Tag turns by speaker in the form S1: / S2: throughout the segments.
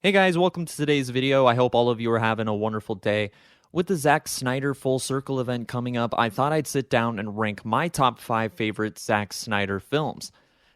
S1: Hey guys, welcome to today's video. I hope all of you are having a wonderful day. With the Zack Snyder Full Circle event coming up, I thought I'd sit down and rank my top 5 favorite Zack Snyder films.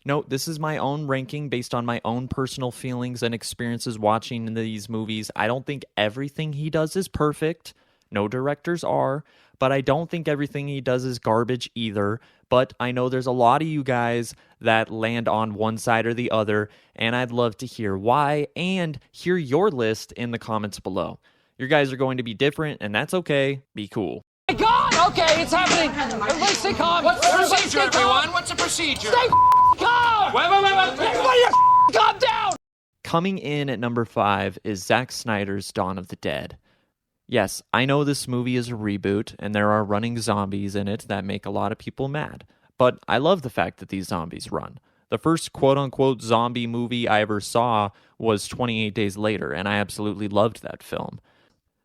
S1: Note, this is my own ranking based on my own personal feelings and experiences watching these movies. I don't think everything he does is perfect. No directors are, but I don't think everything he does is garbage either. But I know there's a lot of you guys that land on one side or the other, and I'd love to hear why and hear your list in the comments below. Your guys are going to be different, and that's okay. Be cool.
S2: My God! Okay, it's happening. Everybody stay calm.
S3: What's the
S2: Everybody
S3: procedure,
S2: stay calm.
S3: everyone? What's the procedure?
S2: Stay calm.
S3: Wait.
S2: Everybody calm down.
S1: Coming in at number 5 is Zack Snyder's Dawn of the Dead. Yes, I know this movie is a reboot, and there are running zombies in it that make a lot of people mad. But I love the fact that these zombies run. The first quote-unquote zombie movie I ever saw was 28 Days Later, and I absolutely loved that film.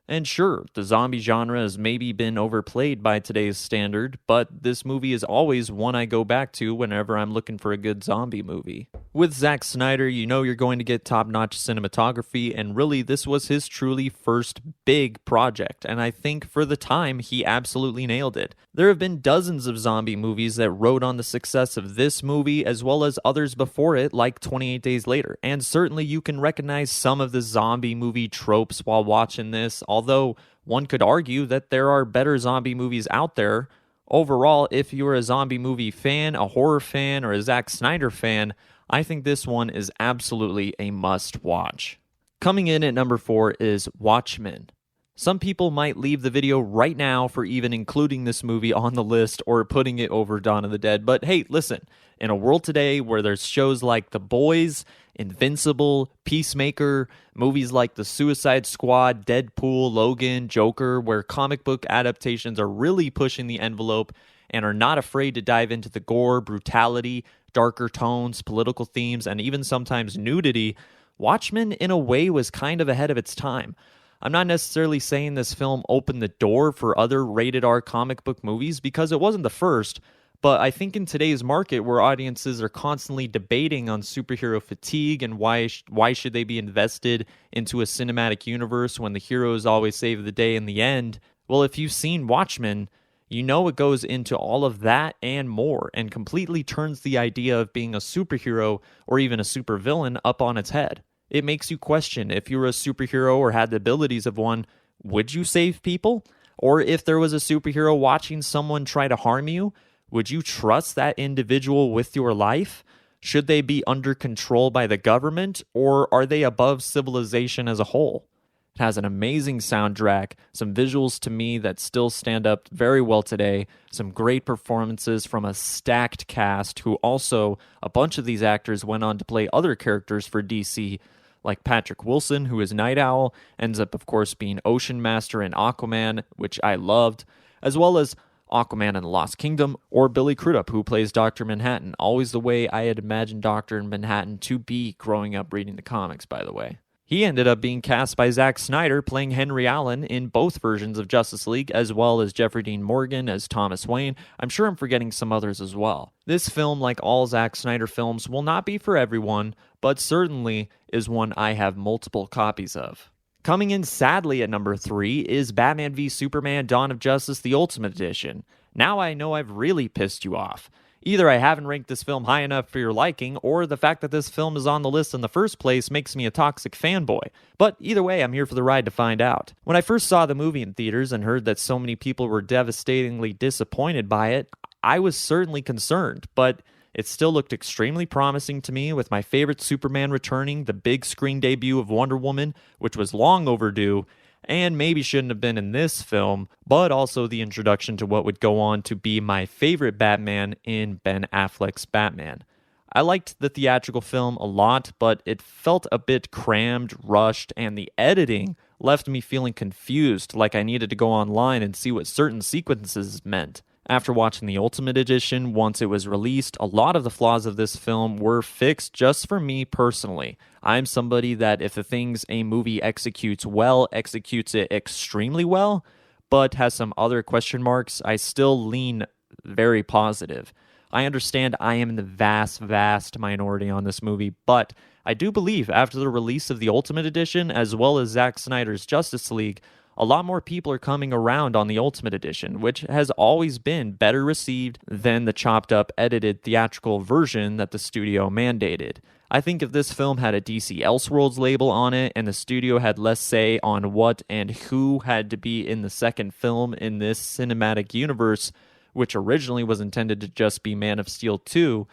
S1: And sure, the zombie genre has maybe been overplayed by today's standard, but this movie is always one I go back to whenever I'm looking for a good zombie movie. With Zack Snyder, you know you're going to get top-notch cinematography, and really this was his truly first big project, and I think for the time he absolutely nailed it. There have been dozens of zombie movies that rode on the success of this movie as well as others before it like 28 Days Later, and certainly you can recognize some of the zombie movie tropes while watching this, although one could argue that there are better zombie movies out there. Overall, if you're a zombie movie fan, a horror fan, or a Zack Snyder fan, I think this one is absolutely a must-watch. Coming in at number 4 is Watchmen. Some people might leave the video right now for even including this movie on the list or putting it over Dawn of the Dead, but hey, listen, in a world today where there's shows like The Boys, Invincible, Peacemaker, movies like The Suicide Squad, Deadpool, Logan, Joker, where comic book adaptations are really pushing the envelope and are not afraid to dive into the gore, brutality, darker tones, political themes, and even sometimes nudity, Watchmen in a way was kind of ahead of its time. I'm not necessarily saying this film opened the door for other rated R comic book movies because it wasn't the first, but I think in today's market where audiences are constantly debating on superhero fatigue and why should they be invested into a cinematic universe when the heroes always save the day in the end, well, if you've seen Watchmen, you know it goes into all of that and more and completely turns the idea of being a superhero or even a supervillain up on its head. It makes you question if you were a superhero or had the abilities of one, would you save people? Or if there was a superhero watching someone try to harm you, would you trust that individual with your life? Should they be under control by the government, or are they above civilization as a whole? It has an amazing soundtrack, some visuals to me that still stand up very well today, some great performances from a stacked cast who also, a bunch of these actors went on to play other characters for DC, like Patrick Wilson, who is Night Owl, ends up, of course, being Ocean Master in Aquaman, which I loved, as well as Aquaman and the Lost Kingdom, or Billy Crudup, who plays Dr. Manhattan, always the way I had imagined Dr. Manhattan to be growing up reading the comics, by the way. He ended up being cast by Zack Snyder playing Henry Allen in both versions of Justice League, as well as Jeffrey Dean Morgan as Thomas Wayne. I'm sure I'm forgetting some others as well. This film, like all Zack Snyder films, will not be for everyone, but certainly is one I have multiple copies of. Coming in sadly at number 3 is Batman v Superman Dawn of Justice The Ultimate Edition. Now I know I've really pissed you off. Either I haven't ranked this film high enough for your liking, or the fact that this film is on the list in the first place makes me a toxic fanboy. But either way, I'm here for the ride to find out. When I first saw the movie in theaters and heard that so many people were devastatingly disappointed by it, I was certainly concerned, but it still looked extremely promising to me, with my favorite Superman returning, the big screen debut of Wonder Woman, which was long overdue, and maybe shouldn't have been in this film, but also the introduction to what would go on to be my favorite Batman in Ben Affleck's Batman. I liked the theatrical film a lot, but it felt a bit crammed, rushed, and the editing left me feeling confused, like I needed to go online and see what certain sequences meant. After watching the Ultimate Edition, once it was released, a lot of the flaws of this film were fixed just for me personally. I'm somebody that if the things a movie executes well, executes it extremely well, but has some other question marks, I still lean very positive. I understand I am in the vast, vast minority on this movie, but I do believe after the release of the Ultimate Edition, as well as Zack Snyder's Justice League, a lot more people are coming around on the Ultimate Edition, which has always been better received than the chopped up, edited theatrical version that the studio mandated. I think if this film had a DC Elseworlds label on it and the studio had less say on what and who had to be in the second film in this cinematic universe, which originally was intended to just be Man of Steel 2,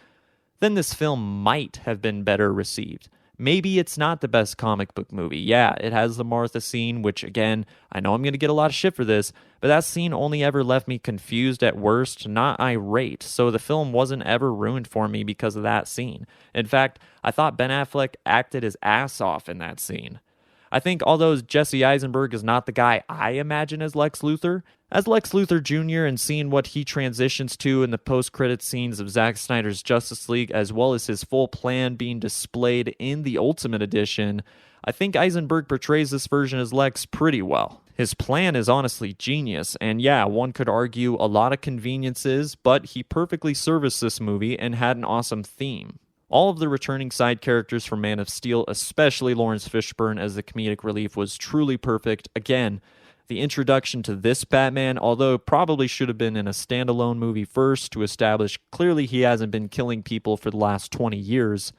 S1: then this film might have been better received. Maybe it's not the best comic book movie. Yeah, it has the Martha scene, which again, I know I'm going to get a lot of shit for this, but that scene only ever left me confused at worst, not irate, so the film wasn't ever ruined for me because of that scene. In fact, I thought Ben Affleck acted his ass off in that scene. I think although Jesse Eisenberg is not the guy I imagine as Lex Luthor Jr. and seeing what he transitions to in the post-credits scenes of Zack Snyder's Justice League, as well as his full plan being displayed in the Ultimate Edition, I think Eisenberg portrays this version as Lex pretty well. His plan is honestly genius, and yeah, one could argue a lot of conveniences, but he perfectly serviced this movie and had an awesome theme. All of the returning side characters from Man of Steel, especially Lawrence Fishburne as the comedic relief, was truly perfect. Again, the introduction to this Batman, although probably should have been in a standalone movie first to establish clearly he hasn't been killing people for the last 20 years,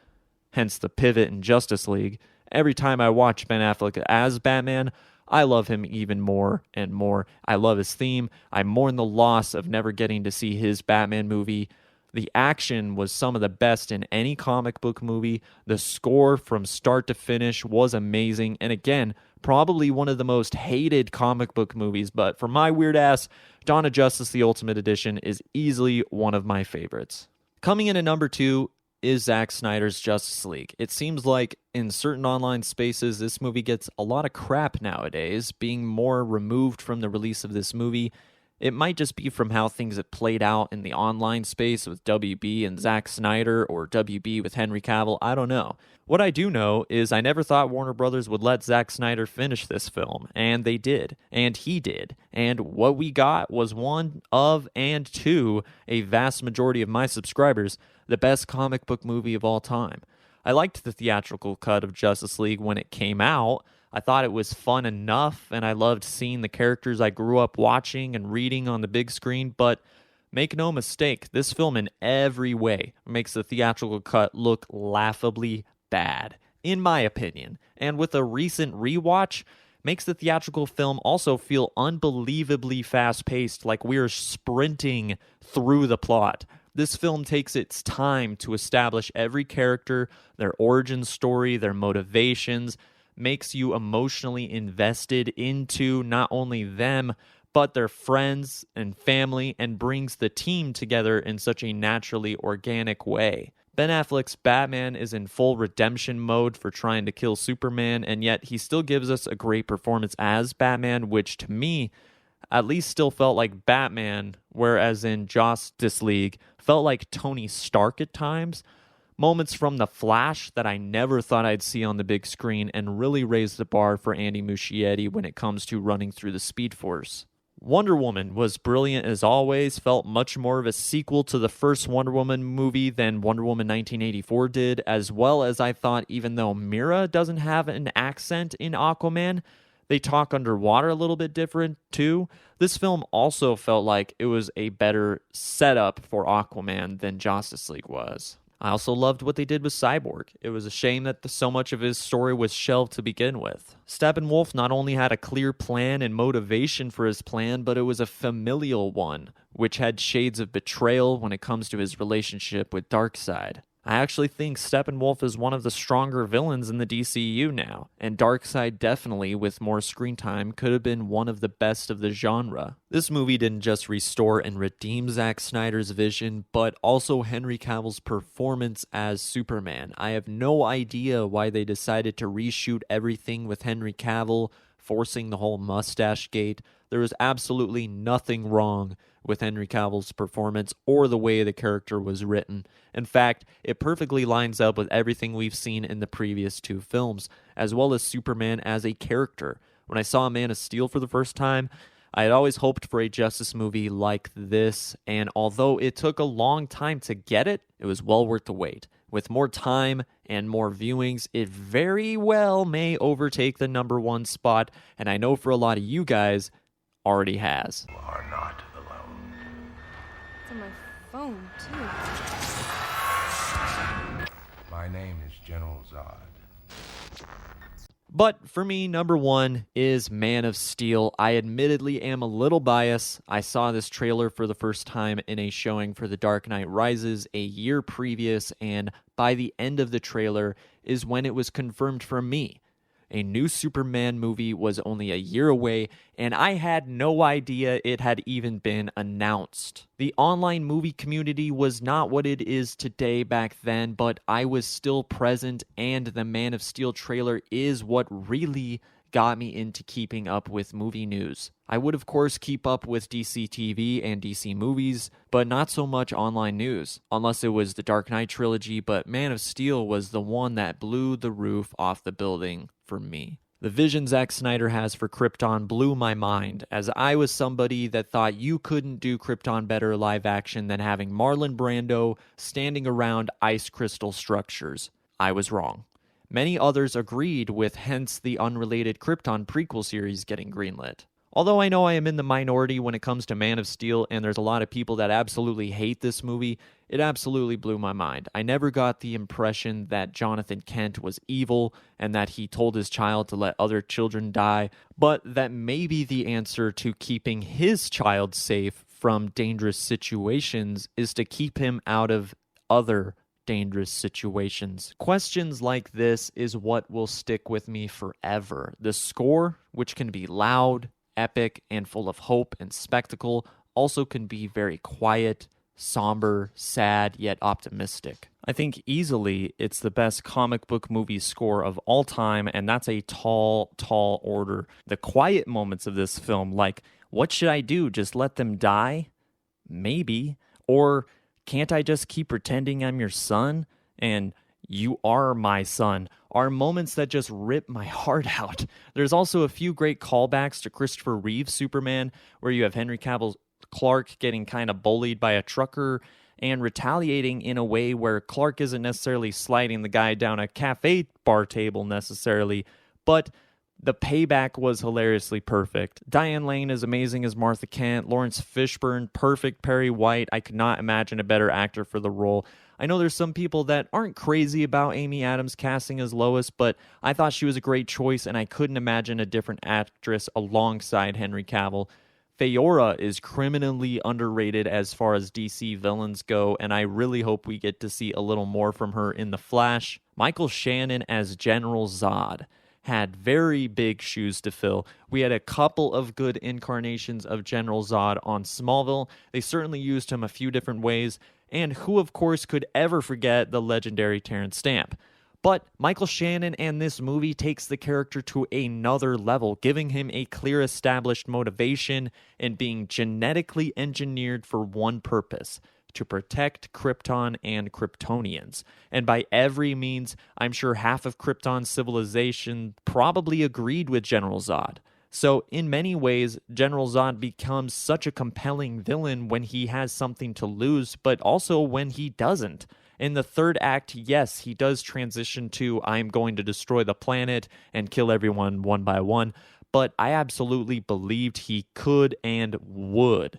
S1: hence the pivot in Justice League. Every time I watch Ben Affleck as Batman, I love him even more and more. I love his theme. I mourn the loss of never getting to see his Batman movie. The action was some of the best in any comic book movie. The score from start to finish was amazing. And again, probably one of the most hated comic book movies. But for my weird ass, Dawn of Justice, the Ultimate Edition, is easily one of my favorites. Coming in at number 2 is Zack Snyder's Justice League. It seems like in certain online spaces, this movie gets a lot of crap nowadays, being more removed from the release of this movie. It might just be from how things have played out in the online space with WB and Zack Snyder, or WB with Henry Cavill, I don't know. What I do know is I never thought Warner Brothers would let Zack Snyder finish this film, and they did, and he did. And what we got was one of, and to a vast majority of my subscribers, the best comic book movie of all time. I liked the theatrical cut of Justice League when it came out. I thought it was fun enough, and I loved seeing the characters I grew up watching and reading on the big screen, but make no mistake, this film in every way makes the theatrical cut look laughably bad, in my opinion. And with a recent rewatch, makes the theatrical film also feel unbelievably fast-paced, like we're sprinting through the plot. This film takes its time to establish every character, their origin story, their motivations, makes you emotionally invested into not only them, but their friends and family, and brings the team together in such a naturally organic way. Ben Affleck's Batman is in full redemption mode for trying to kill Superman, and yet he still gives us a great performance as Batman, which to me at least still felt like Batman, whereas in Justice League felt like Tony Stark at times. Moments from The Flash that I never thought I'd see on the big screen, and really raised the bar for Andy Muschietti when it comes to running through the Speed Force. Wonder Woman was brilliant as always, felt much more of a sequel to the first Wonder Woman movie than Wonder Woman 1984 did, as well as I thought even though Mira doesn't have an accent in Aquaman, they talk underwater a little bit different too. This film also felt like it was a better setup for Aquaman than Justice League was. I also loved what they did with Cyborg. It was a shame that so much of his story was shelved to begin with. Steppenwolf not only had a clear plan and motivation for his plan, but it was a familial one, which had shades of betrayal when it comes to his relationship with Darkseid. I actually think Steppenwolf is one of the stronger villains in the DCU now, and Darkseid definitely, with more screen time, could have been one of the best of the genre. This movie didn't just restore and redeem Zack Snyder's vision, but also Henry Cavill's performance as Superman. I have no idea why they decided to reshoot everything with Henry Cavill, forcing the whole mustache gate. There was absolutely nothing wrong with Henry Cavill's performance or the way the character was written. In fact, it perfectly lines up with everything we've seen in the previous two films, as well as Superman as a character. When I saw Man of Steel for the first time, I had always hoped for a Justice movie like this, and although it took a long time to get it, it was well worth the wait. With more time and more viewings, it very well may overtake the number one spot, and I know for a lot of you guys, already has.
S3: You are not alone.
S4: It's on my phone, too.
S3: My name is General Zod.
S1: But for me, number one is Man of Steel. I admittedly am a little biased. I saw this trailer for the first time in a showing for The Dark Knight Rises a year previous, and by the end of the trailer is when it was confirmed for me. A new Superman movie was only a year away, and I had no idea it had even been announced. The online movie community was not what it is today back then, but I was still present, and the Man of Steel trailer is what really got me into keeping up with movie news. I would, of course, keep up with DC TV and DC movies, but not so much online news, unless it was the Dark Knight trilogy, but Man of Steel was the one that blew the roof off the building for me. The vision Zack Snyder has for Krypton blew my mind, as I was somebody that thought you couldn't do Krypton better live action than having Marlon Brando standing around ice crystal structures. I was wrong. Many others agreed with, hence the unrelated Krypton prequel series getting greenlit. Although I know I am in the minority when it comes to Man of Steel, and there's a lot of people that absolutely hate this movie, it absolutely blew my mind. I never got the impression that Jonathan Kent was evil and that he told his child to let other children die, but that maybe the answer to keeping his child safe from dangerous situations is to keep him out of other dangerous situations. Questions like this is what will stick with me forever. The score, which can be loud, epic, and full of hope and spectacle, also can be very quiet, somber, sad, yet optimistic. I think easily it's the best comic book movie score of all time, and that's a tall, tall order. The quiet moments of this film, like, what should I do? Just let them die? Maybe. Or can't I just keep pretending I'm your son? And you are my son, are moments that just rip my heart out. There's also a few great callbacks to Christopher Reeve's Superman, where you have Henry Cavill Clark getting kind of bullied by a trucker and retaliating in a way where Clark isn't necessarily sliding the guy down a cafe bar table necessarily, but the payback was hilariously perfect. Diane Lane is amazing as Martha Kent. Lawrence Fishburne, perfect Perry White. I could not imagine a better actor for the role. I know there's some people that aren't crazy about Amy Adams casting as Lois, but I thought she was a great choice, and I couldn't imagine a different actress alongside Henry Cavill. Feora is criminally underrated as far as DC villains go, and I really hope we get to see a little more from her in The Flash. Michael Shannon as General Zod had very big shoes to fill. We had a couple of good incarnations of General Zod on Smallville. They certainly used him a few different ways, and who, of course, could ever forget the legendary Terrence Stamp? But Michael Shannon and this movie takes the character to another level, giving him a clear established motivation and being genetically engineered for one purpose: to protect Krypton and Kryptonians. And by every means, I'm sure half of Krypton's civilization probably agreed with General Zod. So in many ways, General Zod becomes such a compelling villain when he has something to lose, but also when he doesn't. In the third act, yes, he does transition to, I'm going to destroy the planet and kill everyone one by one, but I absolutely believed he could and would.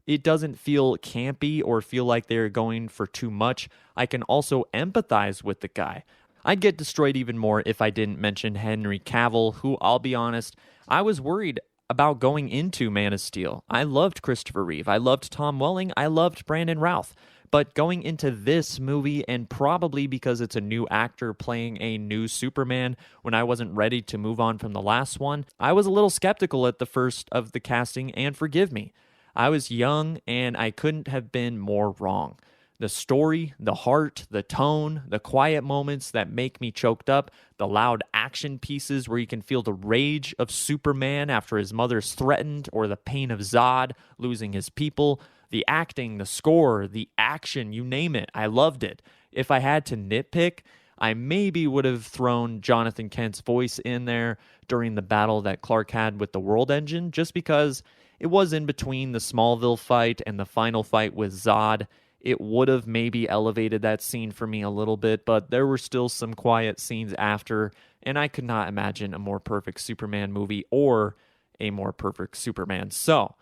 S1: It doesn't feel campy or feel like they're going for too much. I can also empathize with the guy. I'd get destroyed even more if I didn't mention Henry Cavill, who, I'll be honest, I was worried about going into Man of Steel. I loved Christopher Reeve. I loved Tom Welling. I loved Brandon Routh. But going into this movie, and probably because it's a new actor playing a new Superman, when I wasn't ready to move on from the last one, I was a little skeptical at the first of the casting, and forgive me. I was young, and I couldn't have been more wrong. The story, the heart, the tone, the quiet moments that make me choked up, the loud action pieces where you can feel the rage of Superman after his mother's threatened, or the pain of Zod losing his people, the acting, the score, the action, you name it. I loved it. If I had to nitpick, I maybe would have thrown Jonathan Kent's voice in there during the battle that Clark had with the World Engine, just because it was in between the Smallville fight and the final fight with Zod. It would have maybe elevated that scene for me a little bit, but there were still some quiet scenes after, and I could not imagine a more perfect Superman movie or a more perfect Superman. So,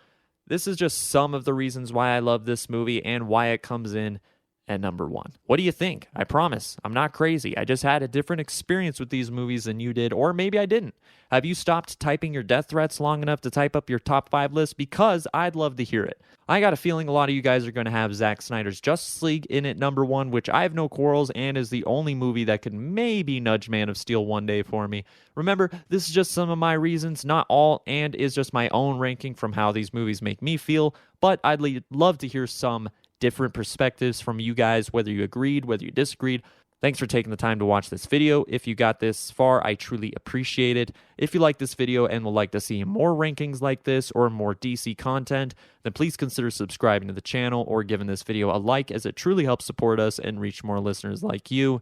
S1: this is just some of the reasons why I love this movie and why it comes in at number 1. What do you think? I promise, I'm not crazy. I just had a different experience with these movies than you did, or maybe I didn't. Have you stopped typing your death threats long enough to type up your top 5 list? Because I'd love to hear it. I got a feeling a lot of you guys are going to have Zack Snyder's Justice League in at number 1, which I have no quarrels and is the only movie that could maybe nudge Man of Steel one day for me. Remember, this is just some of my reasons, not all, and is just my own ranking from how these movies make me feel, but I'd love to hear some different perspectives from you guys, whether you agreed, whether you disagreed. Thanks for taking the time to watch this video. If you got this far, I truly appreciate it. If you like this video and would like to see more rankings like this or more DC content, then please consider subscribing to the channel or giving this video a like, as it truly helps support us and reach more listeners like you.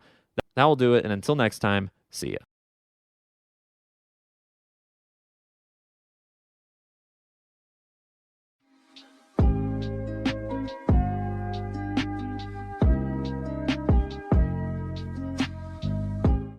S1: That will do it, and until next time, see ya.